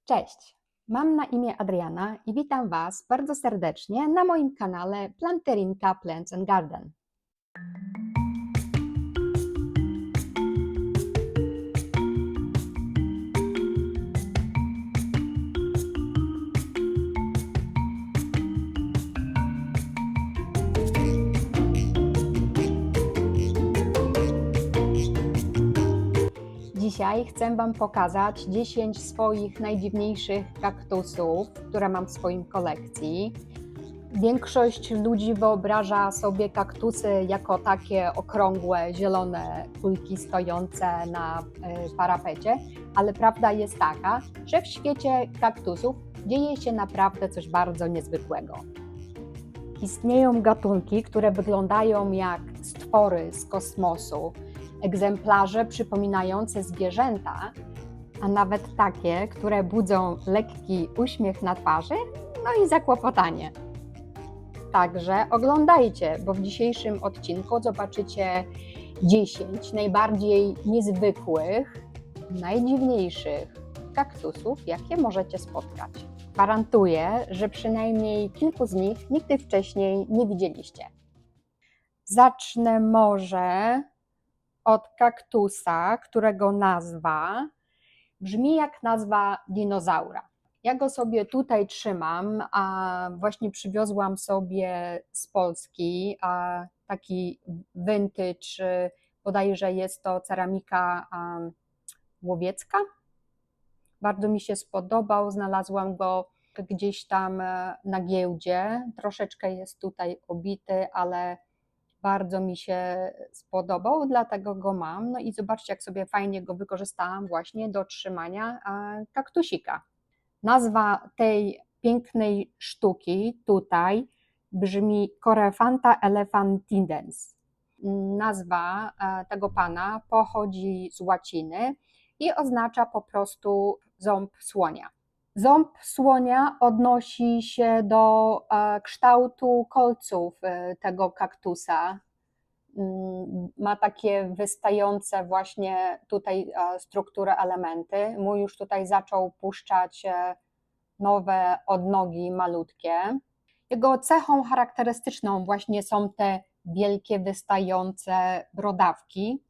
Cześć, mam na imię Adriana i witam Was bardzo serdecznie na moim kanale Planterinka Plants and Garden. Dzisiaj chcę Wam pokazać 10 swoich najdziwniejszych kaktusów, które mam w swoim kolekcji. Większość ludzi wyobraża sobie kaktusy jako takie okrągłe, zielone kulki stojące na parapecie, ale prawda jest taka, że w świecie kaktusów dzieje się naprawdę coś bardzo niezwykłego. Istnieją gatunki, które wyglądają jak stwory z kosmosu, egzemplarze przypominające zwierzęta, a nawet takie, które budzą lekki uśmiech na twarzy, no i zakłopotanie. Także oglądajcie, bo w dzisiejszym odcinku zobaczycie 10 najbardziej niezwykłych, najdziwniejszych kaktusów, jakie możecie spotkać. Gwarantuję, że przynajmniej kilku z nich nigdy wcześniej nie widzieliście. Zacznę może od kaktusa, którego nazwa brzmi jak nazwa dinozaura. Ja go sobie tutaj trzymam, a właśnie przywiozłam sobie z Polski taki vintage, bodajże jest to ceramika łowiecka. Bardzo mi się spodobał, znalazłam go gdzieś tam na giełdzie, troszeczkę jest tutaj obity, ale bardzo mi się spodobał, dlatego go mam. No i zobaczcie, jak sobie fajnie go wykorzystałam właśnie do trzymania kaktusika. Nazwa tej pięknej sztuki tutaj brzmi Coryphantha elephantidens. Nazwa tego pana pochodzi z łaciny i oznacza po prostu ząb słonia. Ząb słonia odnosi się do kształtu kolców tego kaktusa. Ma takie wystające właśnie tutaj strukturę elementy. Mój już tutaj zaczął puszczać nowe odnogi malutkie. Jego cechą charakterystyczną właśnie są te wielkie wystające brodawki,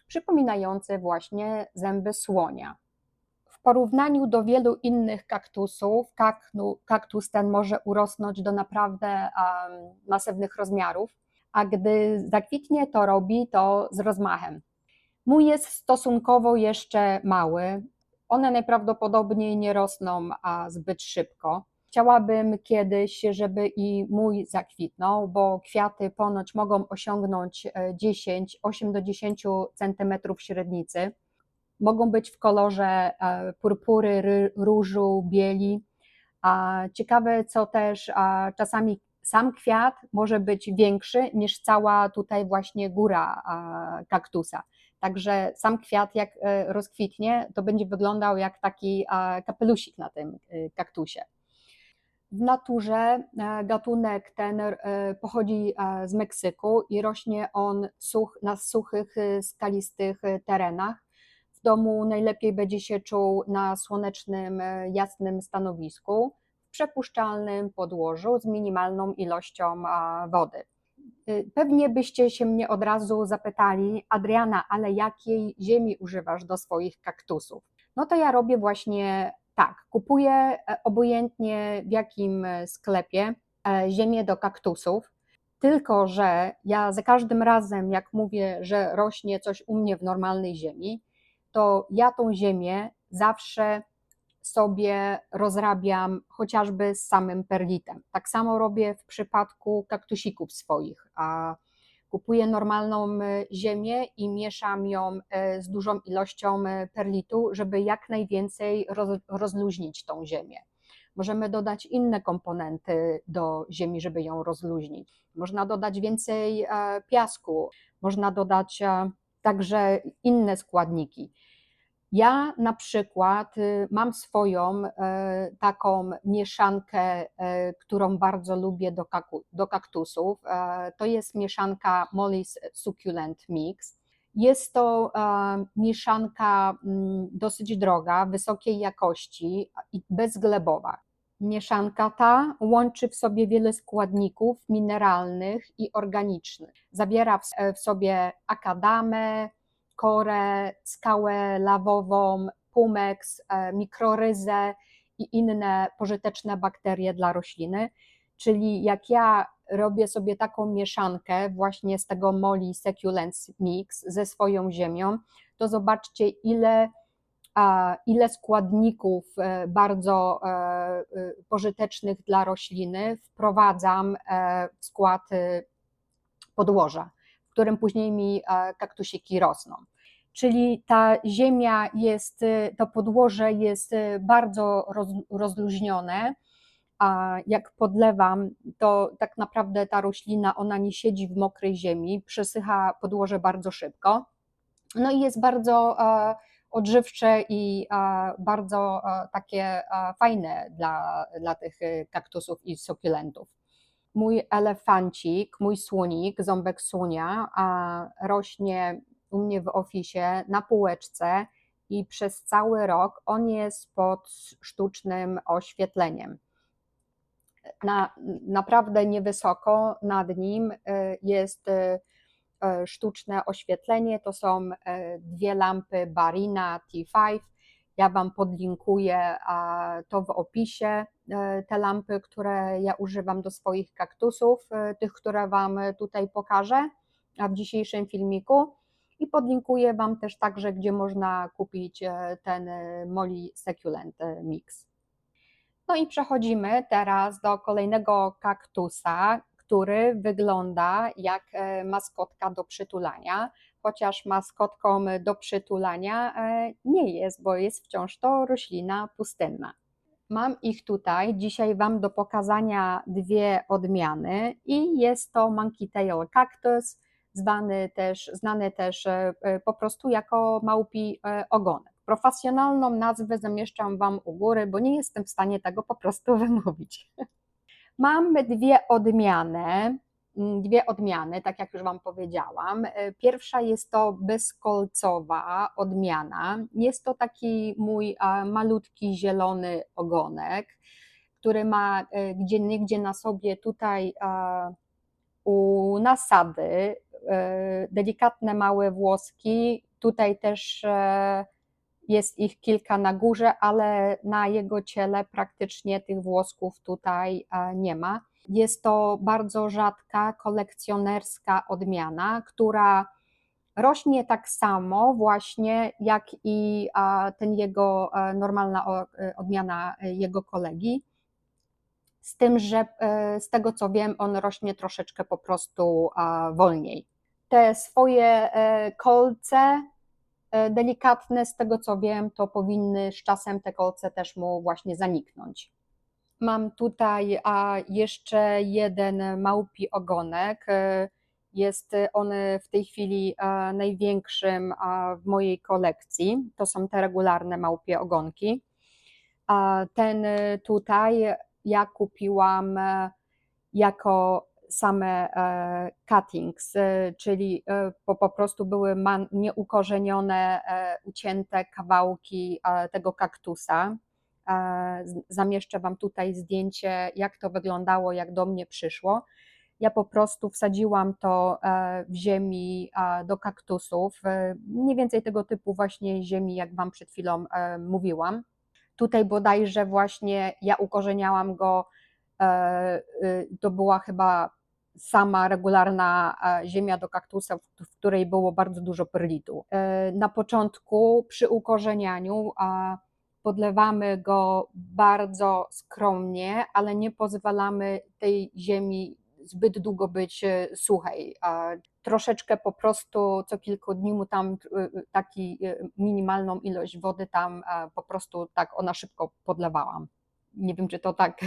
przypominające właśnie zęby słonia. W porównaniu do wielu innych kaktusów, kaktus ten może urosnąć do naprawdę masywnych rozmiarów, a gdy zakwitnie, to robi to z rozmachem. Mój jest stosunkowo jeszcze mały, one najprawdopodobniej nie rosną zbyt szybko. Chciałabym kiedyś, żeby i mój zakwitnął, bo kwiaty ponoć mogą osiągnąć 8 do 10 cm średnicy. Mogą być w kolorze purpury, różu, bieli. Ciekawe, co też czasami sam kwiat może być większy niż cała tutaj właśnie góra kaktusa. Także sam kwiat jak rozkwitnie, to będzie wyglądał jak taki kapelusik na tym kaktusie. W naturze gatunek ten pochodzi z Meksyku i rośnie on na suchych, skalistych terenach. W domu najlepiej będzie się czuł na słonecznym, jasnym stanowisku, w przepuszczalnym podłożu z minimalną ilością wody. Pewnie byście się mnie od razu zapytali: Adriana, ale jakiej ziemi używasz do swoich kaktusów? No to ja robię właśnie tak, kupuję obojętnie w jakim sklepie ziemię do kaktusów, tylko że ja za każdym razem, jak mówię, że rośnie coś u mnie w normalnej ziemi, to ja tą ziemię zawsze sobie rozrabiam chociażby z samym perlitem. Tak samo robię w przypadku kaktusików swoich. Kupuję normalną ziemię i mieszam ją z dużą ilością perlitu, żeby jak najwięcej rozluźnić tą ziemię. Możemy dodać inne komponenty do ziemi, żeby ją rozluźnić. Można dodać więcej piasku, można dodać także inne składniki. Ja na przykład mam swoją taką mieszankę, którą bardzo lubię do kaktusów. To jest mieszanka Molly's Succulent Mix. Jest to mieszanka dosyć droga, wysokiej jakości i bezglebowa. Mieszanka ta łączy w sobie wiele składników mineralnych i organicznych. Zawiera w sobie akadamę, korę, skałę lawową, pumeks, mikroryzę i inne pożyteczne bakterie dla rośliny. Czyli jak ja robię sobie taką mieszankę właśnie z tego Molly Succulents Mix ze swoją ziemią, to zobaczcie ile składników bardzo pożytecznych dla rośliny wprowadzam w skład podłoża, w którym później mi kaktusiki rosną. Czyli ta ziemia jest, to podłoże jest bardzo rozluźnione, a jak podlewam, to tak naprawdę ta roślina, ona nie siedzi w mokrej ziemi, przesycha podłoże bardzo szybko, no i jest bardzo odżywcze i bardzo takie fajne dla tych kaktusów i sukulentów. Mój elefancik, mój słonik, ząbek słonia, rośnie u mnie w ofisie na półeczce i przez cały rok on jest pod sztucznym oświetleniem. Naprawdę niewysoko nad nim jest sztuczne oświetlenie, to są dwie lampy Barina T5. Ja Wam podlinkuję to w opisie, te lampy, które ja używam do swoich kaktusów, tych, które Wam tutaj pokażę w dzisiejszym filmiku, i podlinkuję Wam też także, gdzie można kupić ten Molly Succulent Mix. No i przechodzimy teraz do kolejnego kaktusa, który wygląda jak maskotka do przytulania, chociaż maskotką do przytulania nie jest, bo jest wciąż to roślina pustynna. Mam ich tutaj dzisiaj Wam do pokazania dwie odmiany i jest to Monkey Tail Cactus, znany też po prostu jako małpi ogonek. Profesjonalną nazwę zamieszczam Wam u góry, bo nie jestem w stanie tego po prostu wymówić. Mamy dwie odmiany, tak jak już Wam powiedziałam. Pierwsza jest to bezkolcowa odmiana. Jest to taki mój malutki zielony ogonek, który ma gdzieniegdzie na sobie tutaj u nasady delikatne małe włoski. Tutaj też jest ich kilka na górze, ale na jego ciele praktycznie tych włosków tutaj nie ma. Jest to bardzo rzadka, kolekcjonerska odmiana, która rośnie tak samo właśnie jak i ten jego normalna odmiana jego kolegi. Z tym, że z tego co wiem, on rośnie troszeczkę po prostu wolniej. Te swoje kolce delikatne, z tego co wiem, to powinny z czasem te kolce też mu właśnie zaniknąć. Mam tutaj jeszcze jeden małpi ogonek. Jest on w tej chwili największym w mojej kolekcji. To są te regularne małpie ogonki. Ten tutaj ja kupiłam jako same cuttings, czyli po prostu były nieukorzenione, ucięte kawałki tego kaktusa. Zamieszczę Wam tutaj zdjęcie, jak to wyglądało, jak do mnie przyszło. Ja po prostu wsadziłam to w ziemi do kaktusów, mniej więcej tego typu właśnie ziemi, jak Wam przed chwilą mówiłam. Tutaj bodajże właśnie ja ukorzeniałam go, to była chyba sama regularna ziemia do kaktusa, w której było bardzo dużo perlitu. Na początku przy ukorzenianiu podlewamy go bardzo skromnie, ale nie pozwalamy tej ziemi zbyt długo być suchej. Troszeczkę po prostu co kilku dni mu tam taki minimalną ilość wody tam po prostu tak ona szybko podlewałam. Nie wiem, czy to tak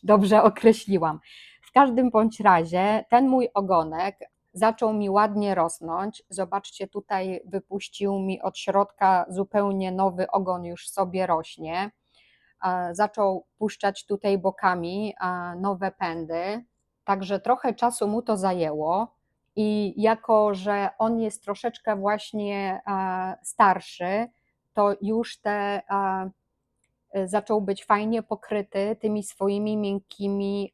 dobrze określiłam. W każdym bądź razie ten mój ogonek zaczął mi ładnie rosnąć. Zobaczcie, tutaj wypuścił mi od środka zupełnie nowy ogon, już sobie rośnie. Zaczął puszczać tutaj bokami nowe pędy, także trochę czasu mu to zajęło I jako, że on jest troszeczkę właśnie starszy, to już zaczął być fajnie pokryty tymi swoimi miękkimi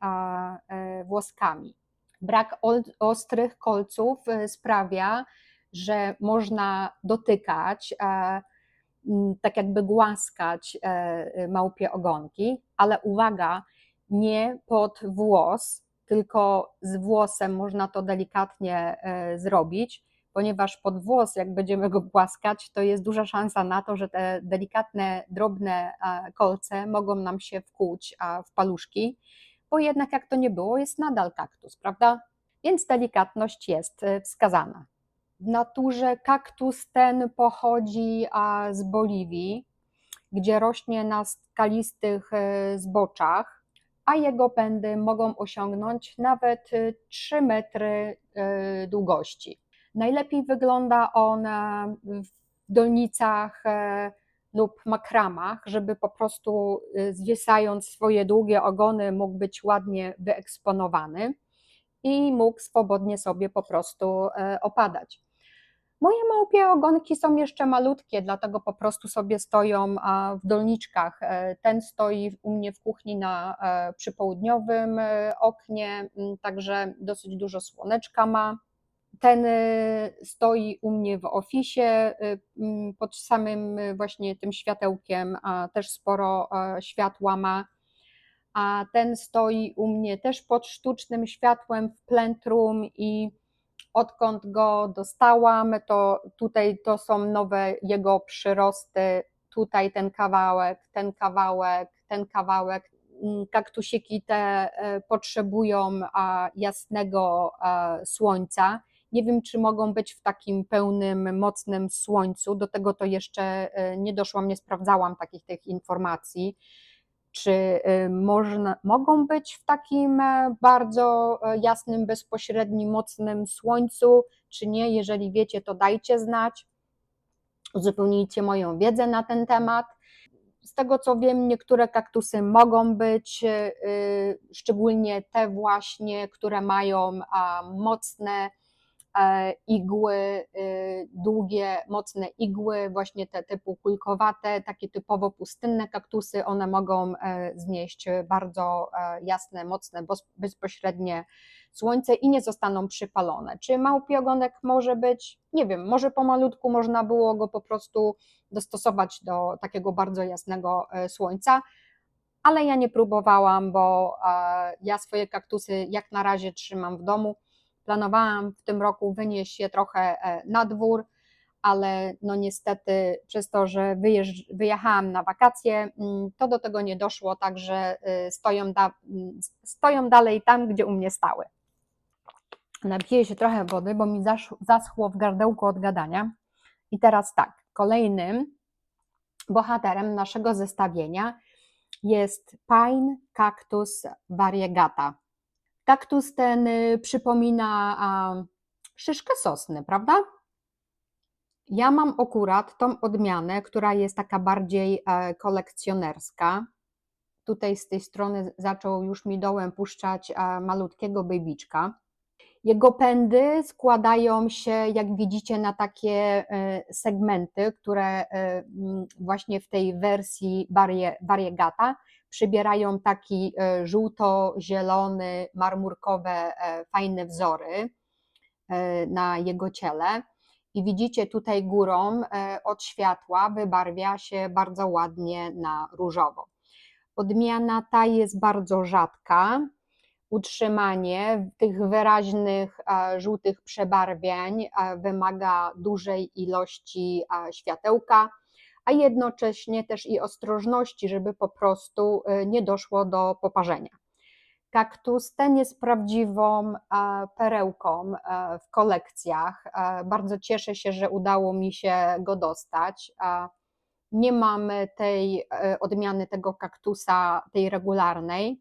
włoskami. Brak ostrych kolców sprawia, że można dotykać, tak jakby głaskać małpie ogonki, ale uwaga, nie pod włos, tylko z włosem można to delikatnie zrobić, ponieważ pod włos, jak będziemy go głaskać, to jest duża szansa na to, że te delikatne, drobne kolce mogą nam się wkłuć w paluszki, bo jednak jak to nie było, jest nadal kaktus, prawda? Więc delikatność jest wskazana. W naturze kaktus ten pochodzi z Boliwii, gdzie rośnie na skalistych zboczach, a jego pędy mogą osiągnąć nawet 3 metry długości. Najlepiej wygląda on w dolnicach lub makramach, żeby po prostu zwiesając swoje długie ogony mógł być ładnie wyeksponowany i mógł swobodnie sobie po prostu opadać. Moje małpie ogonki są jeszcze malutkie, dlatego po prostu sobie stoją w dolniczkach. Ten stoi u mnie w kuchni na przypołudniowym oknie, także dosyć dużo słoneczka ma. Ten stoi u mnie w ofisie pod samym właśnie tym światełkiem, też sporo światła ma. A ten stoi u mnie też pod sztucznym światłem w plentrum i odkąd go dostałam, to tutaj to są nowe jego przyrosty, tutaj ten kawałek, ten kawałek, ten kawałek. Kaktusiki te potrzebują jasnego słońca. Nie wiem, czy mogą być w takim pełnym, mocnym słońcu, do tego to jeszcze nie doszłam, nie sprawdzałam tych informacji, czy mogą być w takim bardzo jasnym, bezpośrednim, mocnym słońcu, czy nie? Jeżeli wiecie, to dajcie znać, uzupełnijcie moją wiedzę na ten temat. Z tego co wiem, niektóre kaktusy mogą być, szczególnie te właśnie, które mają mocne igły, długie, mocne igły, właśnie te typu kulkowate, takie typowo pustynne kaktusy, one mogą znieść bardzo jasne, mocne, bezpośrednie słońce i nie zostaną przypalone. Czy małpi ogonek może być? Nie wiem, może pomalutku można było go po prostu dostosować do takiego bardzo jasnego słońca, ale ja nie próbowałam, bo ja swoje kaktusy jak na razie trzymam w domu. Planowałam w tym roku wynieść je trochę na dwór, ale no niestety przez to, że wyjechałam na wakacje, to do tego nie doszło, także stoją dalej tam, gdzie u mnie stały. Napiję się trochę wody, bo mi zaschło w gardełku od gadania. I teraz tak, kolejnym bohaterem naszego zestawienia jest Pine Cactus variegata. Kaktus ten przypomina szyszkę sosny, prawda? Ja mam akurat tą odmianę, która jest taka bardziej kolekcjonerska. Tutaj z tej strony zaczął już mi dołem puszczać malutkiego babyćka. Jego pędy składają się, jak widzicie, na takie segmenty, które właśnie w tej wersji variegata przybierają taki żółto-zielony, marmurkowe, fajne wzory na jego ciele. I widzicie tutaj górą od światła wybarwia się bardzo ładnie na różowo. Odmiana ta jest bardzo rzadka. Utrzymanie tych wyraźnych żółtych przebarwień wymaga dużej ilości światełka, a jednocześnie też i ostrożności, żeby po prostu nie doszło do poparzenia. Kaktus ten jest prawdziwą perełką w kolekcjach. Bardzo cieszę się, że udało mi się go dostać. Nie mamy tej odmiany tego kaktusa, tej regularnej.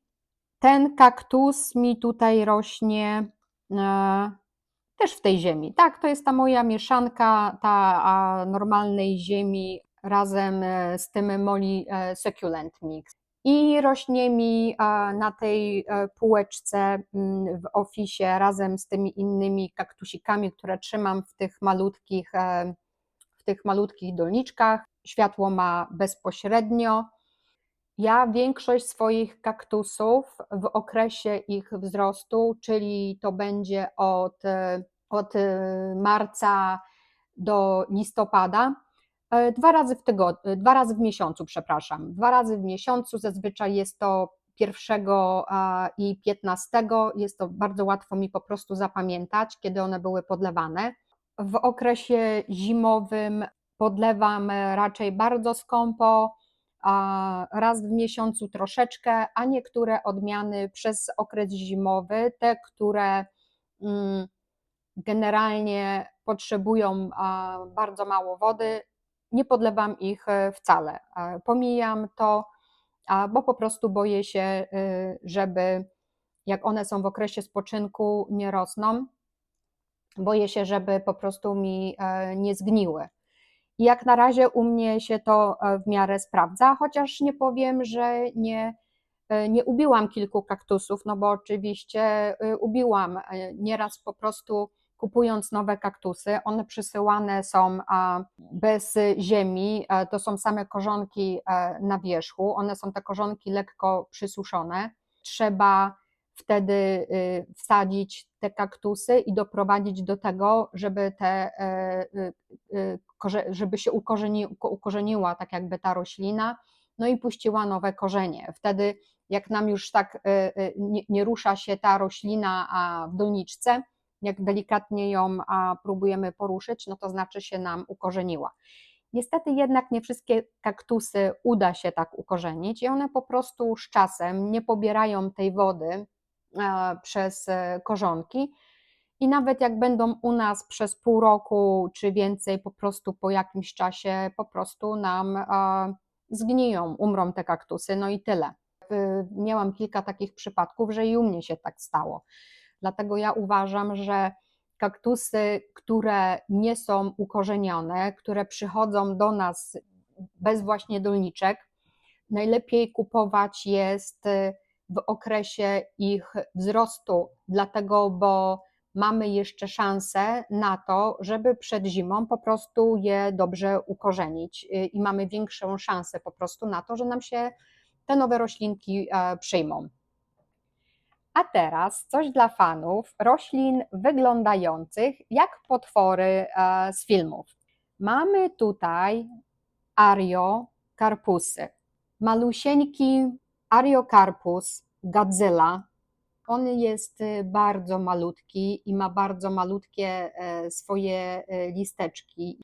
Ten kaktus mi tutaj rośnie też w tej ziemi. Tak, to jest ta moja mieszanka, ta normalnej ziemi razem z tym Molly Succulent Mix. i rośnie mi na tej półeczce w ofisie razem z tymi innymi kaktusikami, które trzymam w tych malutkich doniczkach. Światło ma bezpośrednio. Ja większość swoich kaktusów w okresie ich wzrostu, czyli to będzie od marca do listopada, 2 razy w miesiącu, przepraszam. 2 razy w miesiącu, zazwyczaj jest to 1 i 15. Jest to bardzo łatwo mi po prostu zapamiętać, kiedy one były podlewane. W okresie zimowym podlewam raczej bardzo skąpo, raz w miesiącu troszeczkę, a niektóre odmiany przez okres zimowy, te, które generalnie potrzebują bardzo mało wody, nie podlewam ich wcale. Pomijam to, bo po prostu boję się, żeby jak one są w okresie spoczynku, nie rosną, boję się, żeby po prostu mi nie zgniły. I jak na razie u mnie się to w miarę sprawdza, chociaż nie powiem, że nie ubiłam kilku kaktusów, no bo oczywiście ubiłam nieraz po prostu kupując nowe kaktusy. One przysyłane są bez ziemi, to są same korzonki na wierzchu, one są te korzonki lekko przysuszone. Trzeba wtedy wsadzić te kaktusy i doprowadzić do tego, żeby się ukorzeniła tak jakby ta roślina, no i puściła nowe korzenie. Wtedy jak nam już tak nie rusza się ta roślina w doniczce, jak delikatnie ją próbujemy poruszyć, no to znaczy się nam ukorzeniła. Niestety jednak nie wszystkie kaktusy uda się tak ukorzenić i one po prostu z czasem nie pobierają tej wody przez korzonki i nawet jak będą u nas przez pół roku czy więcej, po prostu po jakimś czasie po prostu nam zgniją, umrą te kaktusy, no i tyle. Miałam kilka takich przypadków, że i u mnie się tak stało. Dlatego ja uważam, że kaktusy, które nie są ukorzenione, które przychodzą do nas bez właśnie doniczek, najlepiej kupować jest w okresie ich wzrostu, dlatego bo mamy jeszcze szansę na to, żeby przed zimą po prostu je dobrze ukorzenić i mamy większą szansę po prostu na to, że nam się te nowe roślinki przyjmą. A teraz coś dla fanów roślin wyglądających jak potwory z filmów. Mamy tutaj ariokarpusy. Malusieńki ariokarpus Godzilla. On jest bardzo malutki i ma bardzo malutkie swoje listeczki.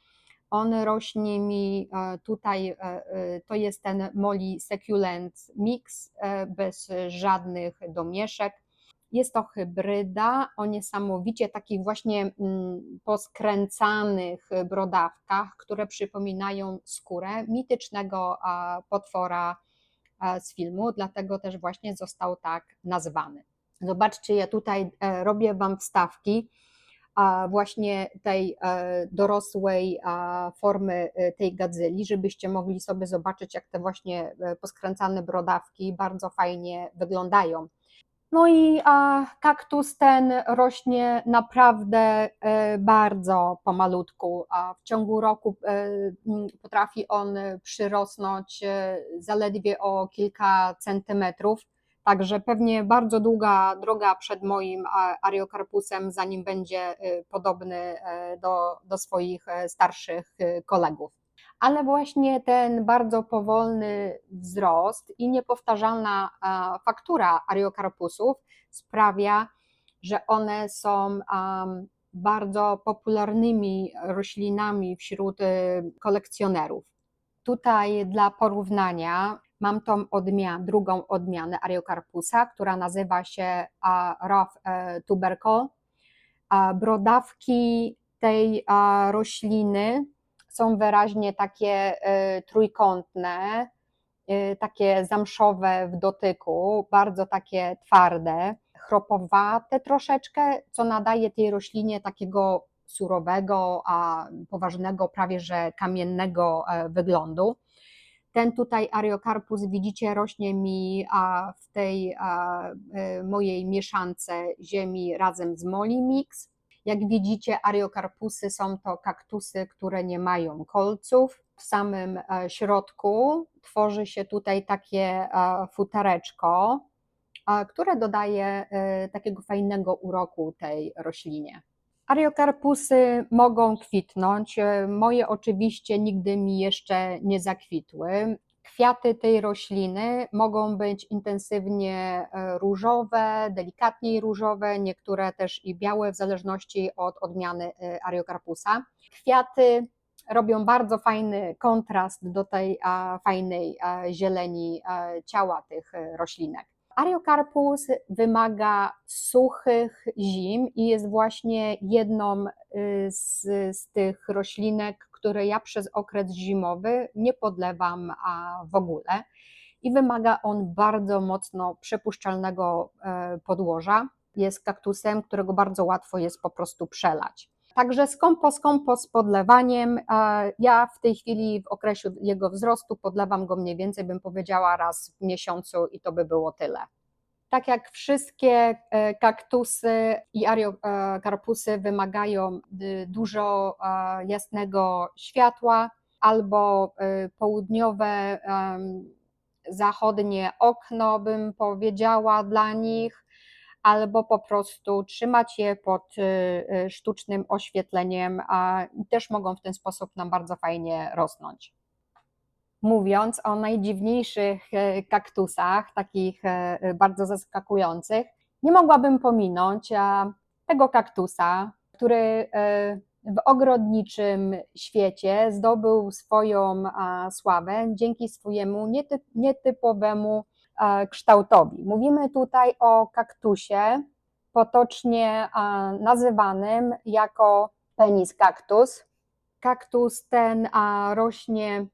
On rośnie mi tutaj, to jest ten Molly Succulent Mix, bez żadnych domieszek. Jest to hybryda o niesamowicie takich właśnie poskręcanych brodawkach, które przypominają skórę mitycznego potwora z filmu, dlatego też właśnie został tak nazwany. Zobaczcie, ja tutaj robię Wam wstawki właśnie tej dorosłej formy tej gadzyli, żebyście mogli sobie zobaczyć, jak te właśnie poskręcane brodawki bardzo fajnie wyglądają. No i kaktus ten rośnie naprawdę bardzo pomalutku. W ciągu roku potrafi on przyrosnąć zaledwie o kilka centymetrów. Także pewnie bardzo długa droga przed moim ariokarpusem, zanim będzie podobny do swoich starszych kolegów. Ale właśnie ten bardzo powolny wzrost i niepowtarzalna faktura ariokarpusów sprawia, że one są bardzo popularnymi roślinami wśród kolekcjonerów. Tutaj dla porównania mam tą drugą odmianę ariokarpusa, która nazywa się Rough Tubercle. Brodawki tej rośliny są wyraźnie takie trójkątne, takie zamszowe w dotyku, bardzo takie twarde, chropowate troszeczkę, co nadaje tej roślinie takiego surowego, poważnego, prawie że kamiennego wyglądu. Ten tutaj Ariocarpus, widzicie, rośnie mi w tej mojej mieszance ziemi razem z Molimix. Jak widzicie, Ariocarpusy są to kaktusy, które nie mają kolców. W samym środku tworzy się tutaj takie futereczko, które dodaje takiego fajnego uroku tej roślinie. Ariocarpusy mogą kwitnąć. Moje oczywiście nigdy mi jeszcze nie zakwitły. Kwiaty tej rośliny mogą być intensywnie różowe, delikatniej różowe, niektóre też i białe, w zależności od odmiany Ariocarpusa. Kwiaty robią bardzo fajny kontrast do tej fajnej zieleni ciała tych roślinek. Ariocarpus wymaga suchych zim i jest właśnie jedną z tych roślinek, które ja przez okres zimowy nie podlewam w ogóle i wymaga on bardzo mocno przepuszczalnego podłoża. Jest kaktusem, którego bardzo łatwo jest po prostu przelać. Także skąpo z podlewaniem. Ja w tej chwili w okresie jego wzrostu podlewam go mniej więcej, bym powiedziała, raz w miesiącu i to by było tyle. Tak jak wszystkie kaktusy i ariocarpusy wymagają dużo jasnego światła, albo południowe, zachodnie okno, bym powiedziała, dla nich, albo po prostu trzymać je pod sztucznym oświetleniem, i też mogą w ten sposób nam bardzo fajnie rosnąć. Mówiąc o najdziwniejszych kaktusach, takich bardzo zaskakujących, nie mogłabym pominąć tego kaktusa, który w ogrodniczym świecie zdobył swoją sławę dzięki swojemu nietypowemu kształtowi. Mówimy tutaj o kaktusie, potocznie nazywanym jako penis kaktus. Kaktus ten rośnie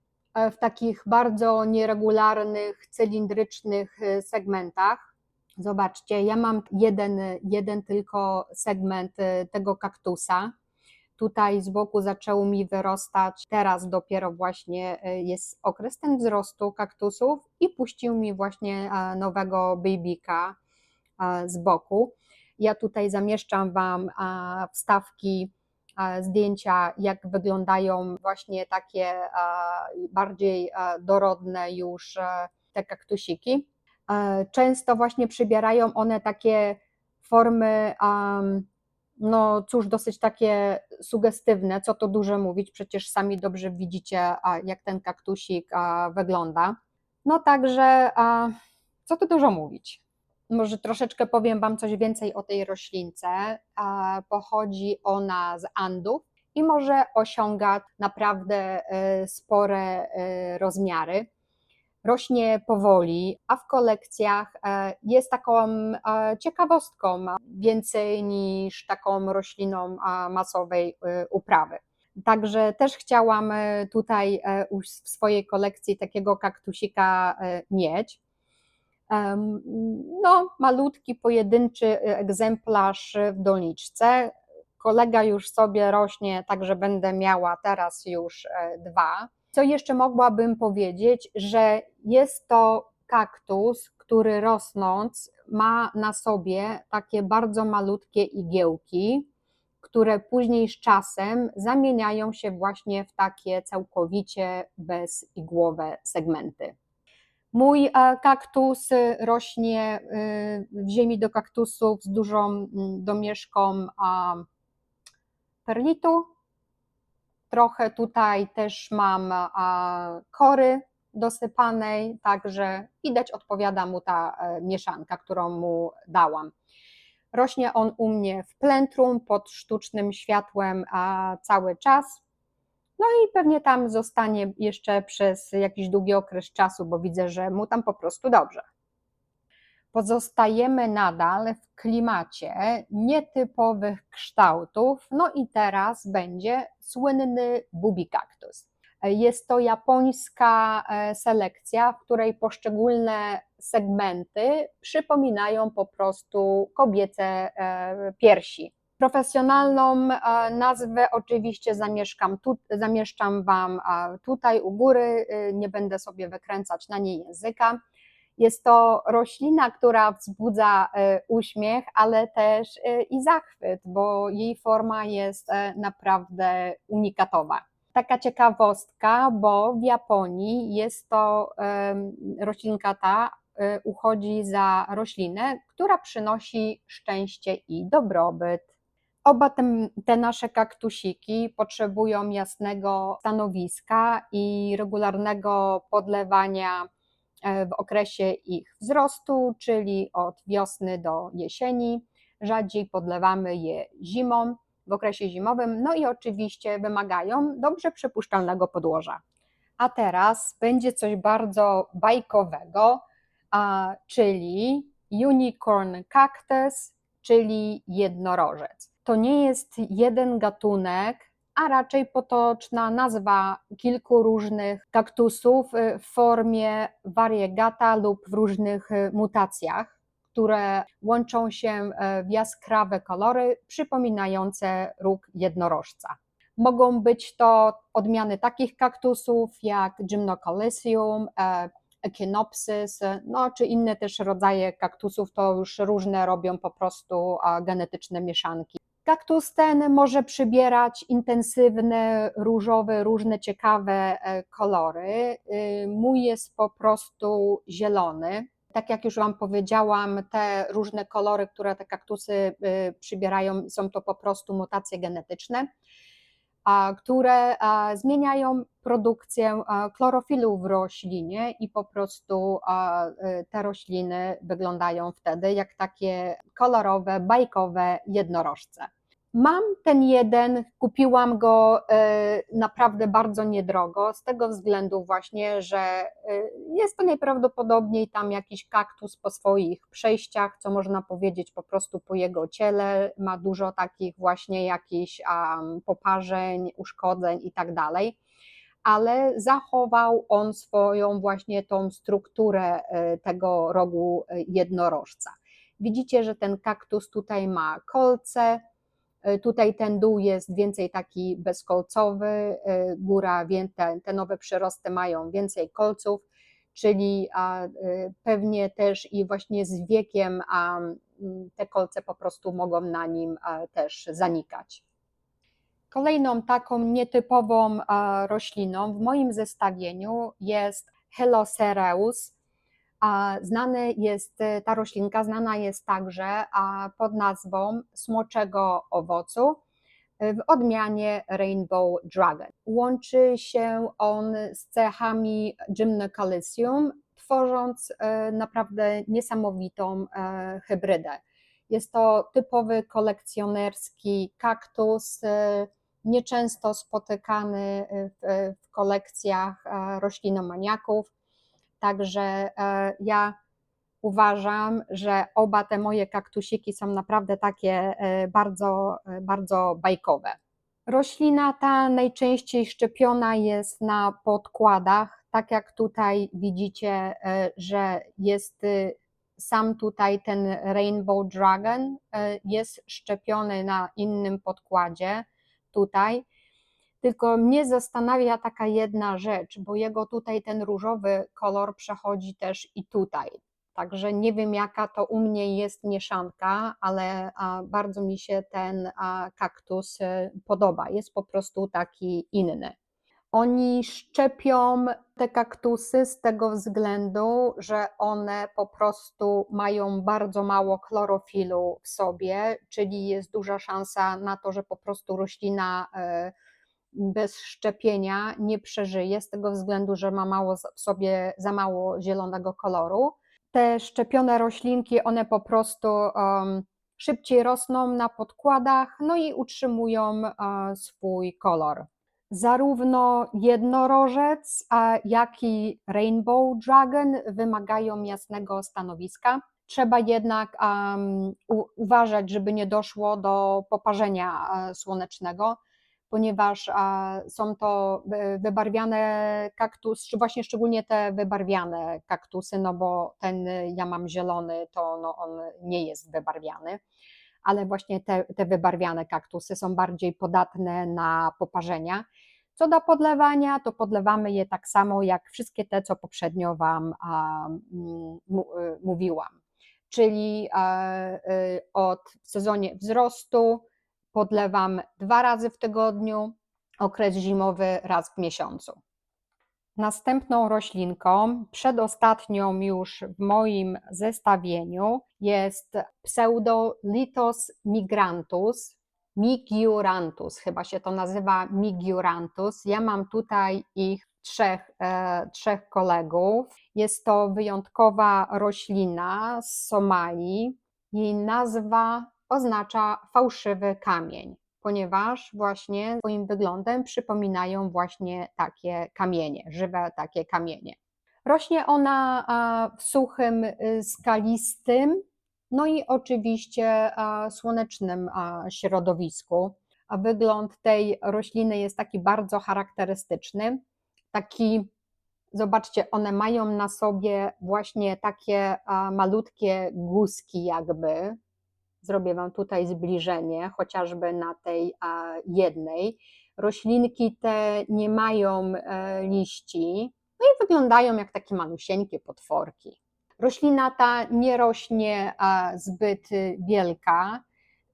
w takich bardzo nieregularnych, cylindrycznych segmentach. Zobaczcie, ja mam jeden tylko segment tego kaktusa. Tutaj z boku zaczęło mi wyrostać, teraz dopiero właśnie jest okres ten wzrostu kaktusów i puścił mi właśnie nowego babyka z boku. Ja tutaj zamieszczam Wam wstawki, zdjęcia, jak wyglądają właśnie takie bardziej dorodne już te kaktusiki. Często właśnie przybierają one takie formy, no cóż, dosyć takie sugestywne, co to dużo mówić, przecież sami dobrze widzicie, jak ten kaktusik wygląda. No także, co tu dużo mówić. Może troszeczkę powiem Wam coś więcej o tej roślince. Pochodzi ona z Andów i może osiąga naprawdę spore rozmiary. Rośnie powoli, a w kolekcjach jest taką ciekawostką, więcej niż taką rośliną masowej uprawy. Także też chciałam tutaj w swojej kolekcji takiego kaktusika mieć. No, malutki, pojedynczy egzemplarz w doniczce. Kolega już sobie rośnie, także będę miała teraz już dwa. Co jeszcze mogłabym powiedzieć, że jest to kaktus, który rosnąc ma na sobie takie bardzo malutkie igiełki, które później z czasem zamieniają się właśnie w takie całkowicie bezigłowe segmenty. Mój kaktus rośnie w ziemi do kaktusów z dużą domieszką perlitu. Trochę tutaj też mam kory dosypanej, także widać, odpowiada mu ta mieszanka, którą mu dałam. Rośnie on u mnie w plentrum pod sztucznym światłem cały czas. No i pewnie tam zostanie jeszcze przez jakiś długi okres czasu, bo widzę, że mu tam po prostu dobrze. Pozostajemy nadal w klimacie nietypowych kształtów, no i teraz będzie słynny bubikaktus. Jest to japońska selekcja, w której poszczególne segmenty przypominają po prostu kobiece piersi. Profesjonalną nazwę oczywiście zamieszczam Wam tutaj u góry, nie będę sobie wykręcać na niej języka. Jest to roślina, która wzbudza uśmiech, ale też i zachwyt, bo jej forma jest naprawdę unikatowa. Taka ciekawostka, bo w Japonii jest to roślinka ta uchodzi za roślinę, która przynosi szczęście i dobrobyt. Oba te nasze kaktusiki potrzebują jasnego stanowiska i regularnego podlewania w okresie ich wzrostu, czyli od wiosny do jesieni. Rzadziej podlewamy je zimą, w okresie zimowym, no i oczywiście wymagają dobrze przepuszczalnego podłoża. A teraz będzie coś bardzo bajkowego, czyli unicorn cactus, czyli jednorożec. To nie jest jeden gatunek, a raczej potoczna nazwa kilku różnych kaktusów w formie variegata lub w różnych mutacjach, które łączą się w jaskrawe kolory przypominające róg jednorożca. Mogą być to odmiany takich kaktusów jak Gymnocalycium, Echinopsis, no czy inne też rodzaje kaktusów, to już różne robią po prostu genetyczne mieszanki. Kaktus ten może przybierać intensywne, różowe, różne ciekawe kolory. Mój jest po prostu zielony. Tak jak już Wam powiedziałam, te różne kolory, które te kaktusy przybierają, są to po prostu mutacje genetyczne, które zmieniają produkcję chlorofilu w roślinie i po prostu te rośliny wyglądają wtedy jak takie kolorowe, bajkowe jednorożce. Mam ten jeden, kupiłam go naprawdę bardzo niedrogo, z tego względu właśnie, że jest to najprawdopodobniej tam jakiś kaktus po swoich przejściach, co można powiedzieć po prostu po jego ciele, ma dużo takich właśnie jakichś poparzeń, uszkodzeń i tak dalej, ale zachował on swoją właśnie tą strukturę tego rogu jednorożca. Widzicie, że ten kaktus tutaj ma kolce, tutaj ten dół jest więcej taki bezkolcowy, góra, te nowe przyrosty mają więcej kolców, czyli pewnie też i właśnie z wiekiem te kolce po prostu mogą na nim też zanikać. Kolejną taką nietypową rośliną w moim zestawieniu jest Helocereus. Ta roślinka znana jest także pod nazwą smoczego owocu w odmianie Rainbow Dragon. Łączy się on z cechami Gymnocalycium, tworząc naprawdę niesamowitą hybrydę. Jest to typowy kolekcjonerski kaktus, nieczęsto spotykany w kolekcjach roślinomaniaków. Także ja uważam, że oba te moje kaktusiki są naprawdę takie bardzo, bardzo bajkowe. Roślina ta najczęściej szczepiona jest na podkładach, tak jak tutaj widzicie, że jest sam tutaj ten Rainbow Dragon jest szczepiony na innym podkładzie tutaj. Tylko mnie zastanawia taka jedna rzecz, bo jego tutaj ten różowy kolor przechodzi też i tutaj. Także nie wiem, jaka to u mnie jest mieszanka, ale bardzo mi się ten kaktus podoba. Jest po prostu taki inny. Oni szczepią te kaktusy z tego względu, że one po prostu mają bardzo mało chlorofilu w sobie, czyli jest duża szansa na to, że po prostu roślina bez szczepienia nie przeżyje z tego względu, że ma w sobie za mało zielonego koloru. Te szczepione roślinki, one po prostu szybciej rosną na podkładach, no i utrzymują swój kolor. Zarówno jednorożec, jak i Rainbow Dragon wymagają jasnego stanowiska. Trzeba jednak uważać, żeby nie doszło do poparzenia słonecznego, ponieważ są to wybarwiane kaktusy, czy właśnie szczególnie te wybarwiane kaktusy, no bo ten ja mam zielony, to no on nie jest wybarwiany. ale właśnie te wybarwiane kaktusy są bardziej podatne na poparzenia. Co do podlewania, to podlewamy je tak samo jak wszystkie te, co poprzednio Wam mówiłam. Czyli w sezonie wzrostu podlewam 2 razy w tygodniu, okres zimowy raz w miesiącu. Następną roślinką, przedostatnią już w moim zestawieniu, jest Pseudolithos migurantus, chyba się to nazywa migurantus. Ja mam tutaj ich trzech kolegów. Jest to wyjątkowa roślina z Somalii. Jej nazwa oznacza fałszywy kamień, ponieważ właśnie swoim wyglądem przypominają właśnie takie kamienie, żywe takie kamienie. Rośnie ona w suchym, skalistym, no i oczywiście słonecznym środowisku. Wygląd tej rośliny jest taki bardzo charakterystyczny, taki, zobaczcie, one mają na sobie właśnie takie malutkie guzki jakby. Zrobię Wam tutaj zbliżenie, chociażby na tej jednej. Roślinki te nie mają liści, no i wyglądają jak takie malusieńkie potworki. Roślina ta nie rośnie zbyt wielka,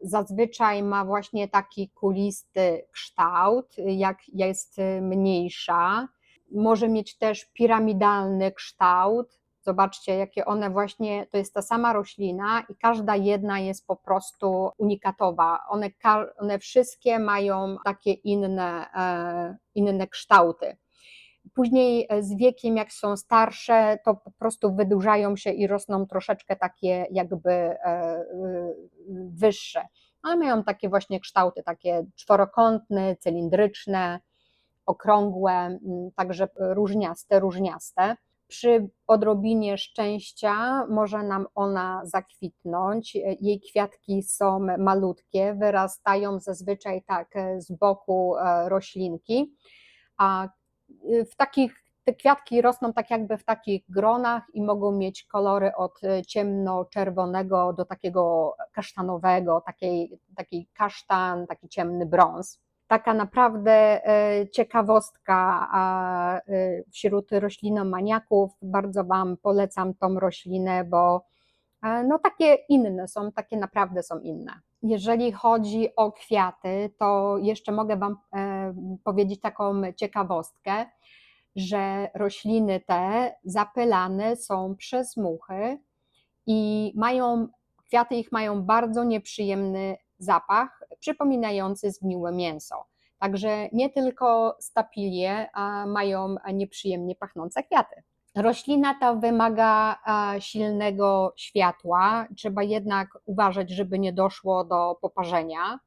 zazwyczaj ma właśnie taki kulisty kształt, jak jest mniejsza. Może mieć też piramidalny kształt. Zobaczcie, jakie one właśnie, to jest ta sama roślina i każda jedna jest po prostu unikatowa. One wszystkie mają takie inne kształty. Później z wiekiem, jak są starsze, to po prostu wydłużają się i rosną troszeczkę takie jakby wyższe. Ale mają takie właśnie kształty, takie czworokątne, cylindryczne, okrągłe, także różniaste. Przy odrobinie szczęścia może nam ona zakwitnąć. Jej kwiatki są malutkie, wyrastają zazwyczaj tak z boku roślinki, a te kwiatki rosną tak jakby w takich gronach i mogą mieć kolory od ciemnoczerwonego do takiego kasztanowego, taki kasztan, taki ciemny brąz. Taka naprawdę ciekawostka wśród roślinomaniaków. Bardzo Wam polecam tą roślinę, bo no takie inne są, takie naprawdę są inne. Jeżeli chodzi o kwiaty, to jeszcze mogę Wam powiedzieć taką ciekawostkę, że rośliny te zapylane są przez muchy i kwiaty ich mają bardzo nieprzyjemny zapach, przypominający zgniłe mięso. Także nie tylko stapilie mają nieprzyjemnie pachnące kwiaty. Roślina ta wymaga silnego światła, trzeba jednak uważać, żeby nie doszło do poparzenia.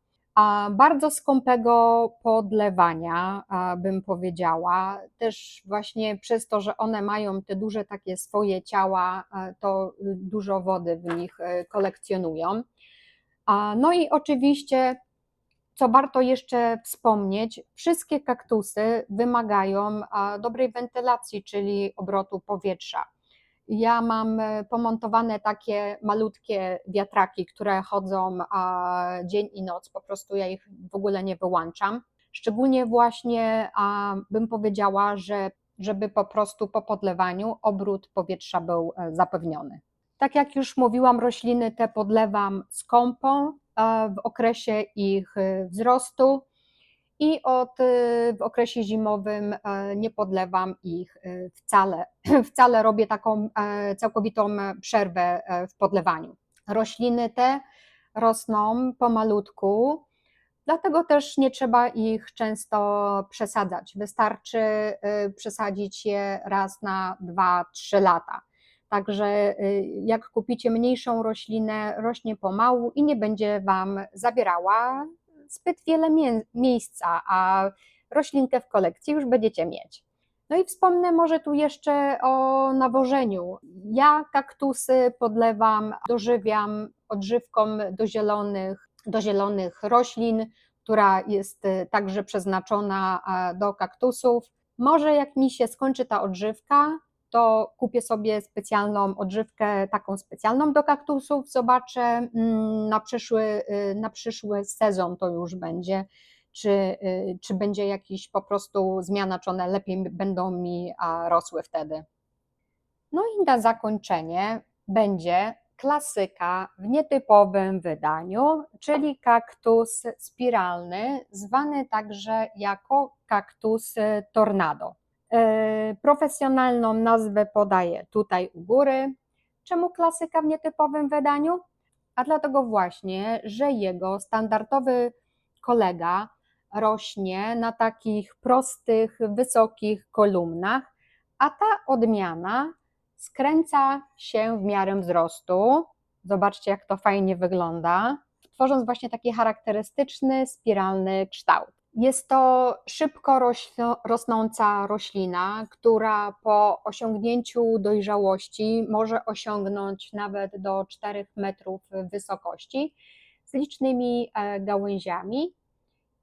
Bardzo skąpego podlewania, bym powiedziała, też właśnie przez to, że one mają te duże takie swoje ciała, to dużo wody w nich kolekcjonują. No i oczywiście, co warto jeszcze wspomnieć, wszystkie kaktusy wymagają dobrej wentylacji, czyli obrotu powietrza. Ja mam pomontowane takie malutkie wiatraki, które chodzą dzień i noc, po prostu ja ich w ogóle nie wyłączam. Szczególnie właśnie bym powiedziała, że żeby po prostu po podlewaniu obrót powietrza był zapewniony. Tak jak już mówiłam, rośliny te podlewam skąpo w okresie ich wzrostu i w okresie zimowym nie podlewam ich wcale. Wcale robię taką całkowitą przerwę w podlewaniu. Rośliny te rosną pomalutku, dlatego też nie trzeba ich często przesadzać. Wystarczy przesadzić je raz na 2-3 lata. Także jak kupicie mniejszą roślinę, rośnie pomału i nie będzie Wam zabierała zbyt wiele miejsca, a roślinkę w kolekcji już będziecie mieć. No i wspomnę może tu jeszcze o nawożeniu. Ja kaktusy podlewam, dożywiam odżywką do zielonych roślin, która jest także przeznaczona do kaktusów. Może jak mi się skończy ta odżywka, to kupię sobie specjalną odżywkę, taką specjalną do kaktusów, zobaczę na przyszły sezon to już będzie, czy będzie jakiś po prostu zmiana, czy one lepiej będą mi rosły wtedy. No i na zakończenie będzie klasyka w nietypowym wydaniu, czyli kaktus spiralny, zwany także jako kaktus tornado. Profesjonalną nazwę podaję tutaj u góry. Czemu klasyka w nietypowym wydaniu? A dlatego właśnie, że jego standardowy kolega rośnie na takich prostych, wysokich kolumnach, a ta odmiana skręca się w miarę wzrostu. Zobaczcie, jak to fajnie wygląda, tworząc właśnie taki charakterystyczny, spiralny kształt. Jest to szybko rosnąca roślina, która po osiągnięciu dojrzałości może osiągnąć nawet do 4 metrów wysokości, z licznymi gałęziami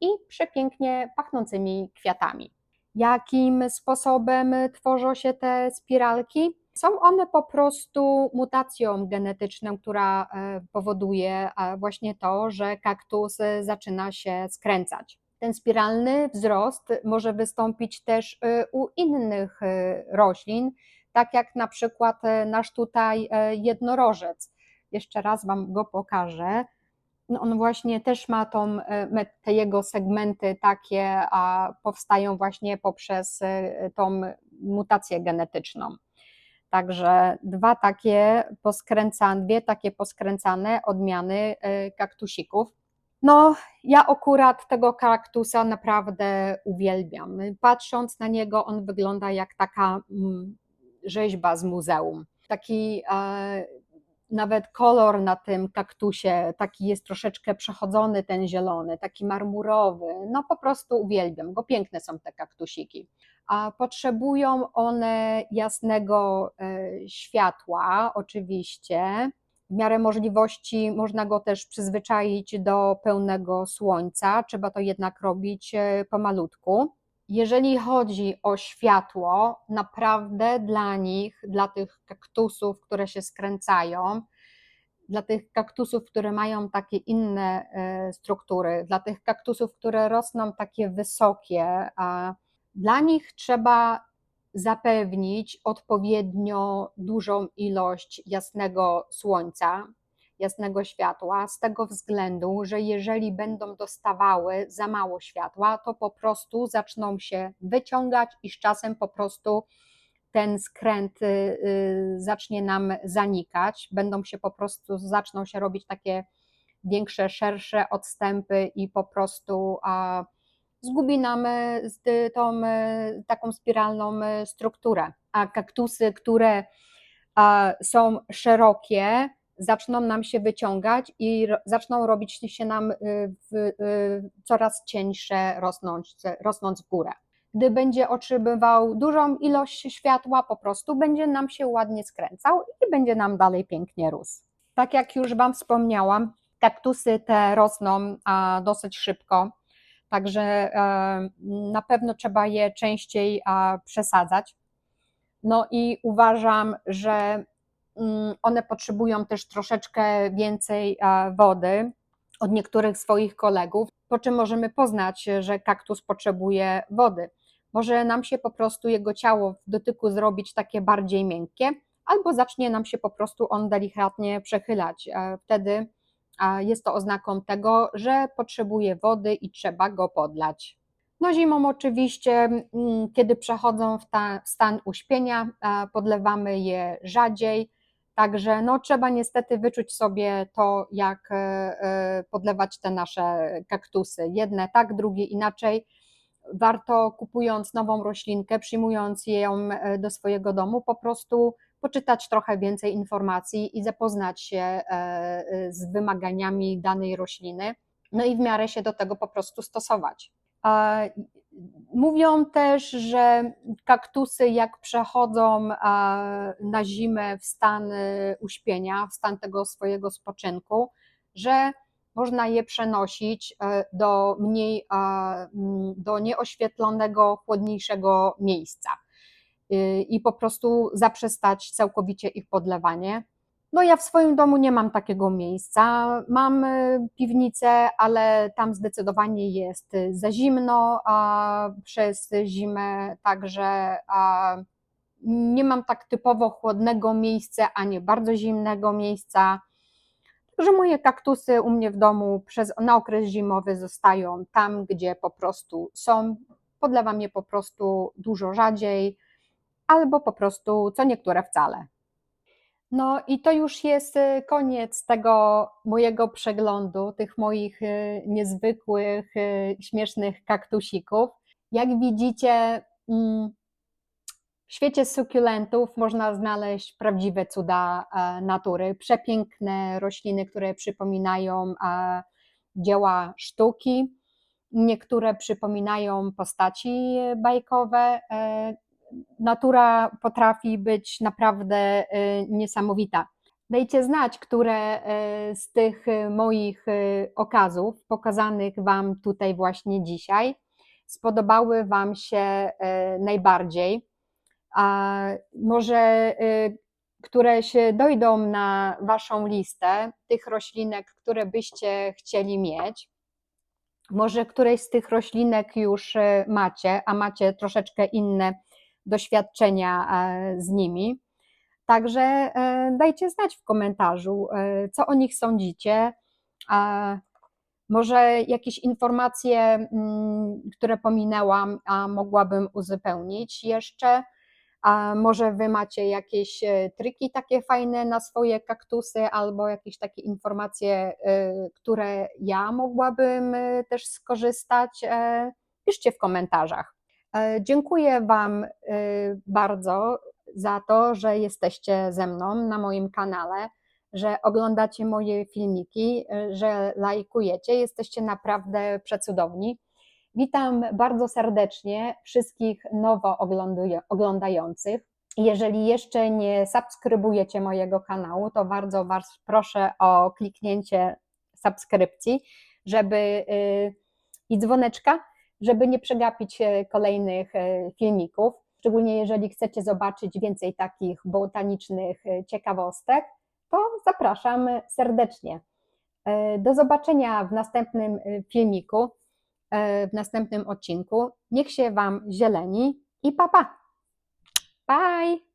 i przepięknie pachnącymi kwiatami. Jakim sposobem tworzą się te spiralki? Są one po prostu mutacją genetyczną, która powoduje właśnie to, że kaktus zaczyna się skręcać. Ten spiralny wzrost może wystąpić też u innych roślin, tak jak na przykład nasz tutaj jednorożec. Jeszcze raz Wam go pokażę. No on właśnie też ma te jego segmenty takie, a powstają właśnie poprzez tą mutację genetyczną. Także dwie takie poskręcane odmiany kaktusików. No, ja akurat tego kaktusa naprawdę uwielbiam. Patrząc na niego, on wygląda jak taka rzeźba z muzeum. Taki nawet kolor na tym kaktusie taki jest troszeczkę przechodzony, ten zielony, taki marmurowy. No po prostu uwielbiam go, piękne są te kaktusiki. A potrzebują one jasnego światła, oczywiście. W miarę możliwości można go też przyzwyczaić do pełnego słońca, trzeba to jednak robić pomalutku. Jeżeli chodzi o światło, naprawdę dla tych kaktusów, które się skręcają, dla tych kaktusów, które mają takie inne struktury, dla tych kaktusów, które rosną takie wysokie, dla nich trzeba zapewnić odpowiednio dużą ilość jasnego słońca, jasnego światła, z tego względu, że jeżeli będą dostawały za mało światła, to po prostu zaczną się wyciągać i z czasem po prostu ten skręt zacznie nam zanikać, zaczną się robić takie większe, szersze odstępy i po prostu zgubi nam tą taką spiralną strukturę. A kaktusy, które są szerokie, zaczną nam się wyciągać i zaczną robić się nam coraz cieńsze, rosnąc w górę. Gdy będzie otrzymywał dużą ilość światła, po prostu będzie nam się ładnie skręcał i będzie nam dalej pięknie rósł. Tak jak już Wam wspomniałam, kaktusy te rosną dosyć szybko, także na pewno trzeba je częściej przesadzać. No i uważam, że one potrzebują też troszeczkę więcej wody od niektórych swoich kolegów, po czym możemy poznać, że kaktus potrzebuje wody. Może nam się po prostu jego ciało w dotyku zrobić takie bardziej miękkie, albo zacznie nam się po prostu on delikatnie przechylać. Wtedy jest to oznaką tego, że potrzebuje wody i trzeba go podlać. No zimą oczywiście, kiedy przechodzą w stan uśpienia, podlewamy je rzadziej, także no, trzeba niestety wyczuć sobie to, jak podlewać te nasze kaktusy. Jedne tak, drugie inaczej. Warto, kupując nową roślinkę, przyjmując ją do swojego domu, po prostu poczytać trochę więcej informacji i zapoznać się z wymaganiami danej rośliny, no i w miarę się do tego po prostu stosować. Mówią też, że kaktusy jak przechodzą na zimę w stan uśpienia, w stan tego swojego spoczynku, że można je przenosić do nieoświetlonego, chłodniejszego miejsca. i po prostu zaprzestać całkowicie ich podlewanie. No ja w swoim domu nie mam takiego miejsca. Mam piwnicę, ale tam zdecydowanie jest za zimno przez zimę, także nie mam tak typowo chłodnego miejsca, ani bardzo zimnego miejsca. Także moje kaktusy u mnie w domu na okres zimowy zostają tam, gdzie po prostu są. Podlewam je po prostu dużo rzadziej, albo po prostu co niektóre wcale. No i to już jest koniec tego mojego przeglądu, tych moich niezwykłych, śmiesznych kaktusików. Jak widzicie, w świecie sukulentów można znaleźć prawdziwe cuda natury, przepiękne rośliny, które przypominają dzieła sztuki. Niektóre przypominają postaci bajkowe. Natura potrafi być naprawdę niesamowita. Dajcie znać, które z tych moich okazów pokazanych Wam tutaj właśnie dzisiaj spodobały Wam się najbardziej. A może któreś dojdą na Waszą listę tych roślinek, które byście chcieli mieć. Może któreś z tych roślinek już macie, a macie troszeczkę inne doświadczenia z nimi. Także dajcie znać w komentarzu, co o nich sądzicie. Może jakieś informacje, które pominęłam, a mogłabym uzupełnić jeszcze. A może Wy macie jakieś triki takie fajne na swoje kaktusy, albo jakieś takie informacje, które ja mogłabym też skorzystać? Piszcie w komentarzach. Dziękuję Wam bardzo za to, że jesteście ze mną na moim kanale, że oglądacie moje filmiki, że lajkujecie. Jesteście naprawdę przecudowni. Witam bardzo serdecznie wszystkich nowo oglądających. Jeżeli jeszcze nie subskrybujecie mojego kanału, to bardzo Was proszę o kliknięcie subskrypcji, i dzwoneczka, żeby nie przegapić kolejnych filmików. Szczególnie jeżeli chcecie zobaczyć więcej takich botanicznych ciekawostek, to zapraszam serdecznie. Do zobaczenia w następnym filmiku, w następnym odcinku. Niech się Wam zieleni i pa pa! Bye!